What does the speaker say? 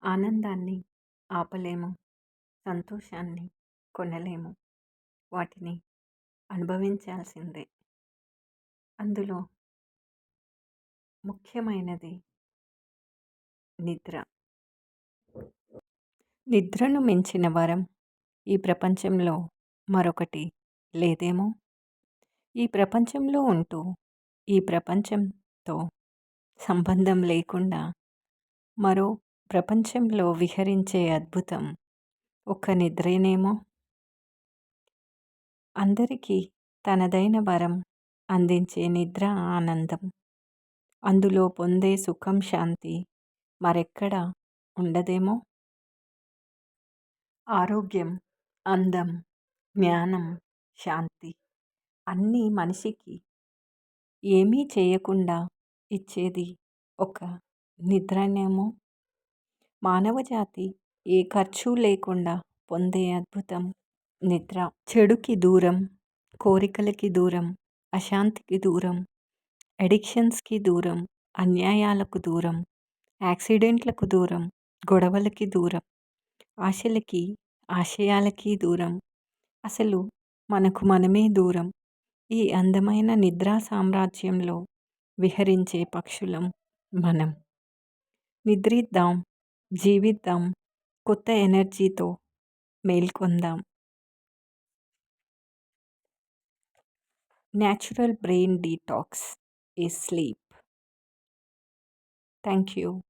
ఆనందాన్ని ఆపలేము. సంతోషాన్ని కొనలేము. వాటిని అనుభవించాల్సిందే. అందులో ముఖ్యమైనది నిద్ర. నిద్రను మించిన వరం ఈ ప్రపంచంలో మరొకటి లేదేమో! ఈ ప్రపంచంలో ఉంటూ, ఈ ప్రపంచంతో సంబంధం లేకుండా మరో ప్రపంచంలో విహరించే అద్భుతం ఒక్క నిద్రేనేమో! అందరికీ తనదైన వరం అందించే నిద్ర ఆనందం. అందులో పొందే సుఖం, శాంతి మరెక్కడా ఉండదేమో! ఆరోగ్యం, అందం, జ్ఞానం, శాంతి అన్నీ మనిషికి ఏమీ చేయకుండా ఇచ్చేది ఒక నిద్రనేమో! మానవజాతి ఏ ఖర్చు లేకుండా పొందే అద్భుతం నిద్ర. చెడుకి దూరం, కోరికలకి దూరం, అశాంతికి దూరం, అడిక్షన్స్‌కి దూరం, అన్యాయాలకు దూరం, యాక్సిడెంట్లకు దూరం, గొడవలకి దూరం, ఆశలకి, ఆశయాలకి దూరం, అసలు మనకు మనమే దూరం. ఈ అందమైన నిద్రా సామ్రాజ్యంలో విహరించే పక్షులం మనం. నిద్రిద్దాం, జీవిద్దాం, కొత్త ఎనర్జీతో మేల్కొందాం. Natural brain detox is sleep. Thank you.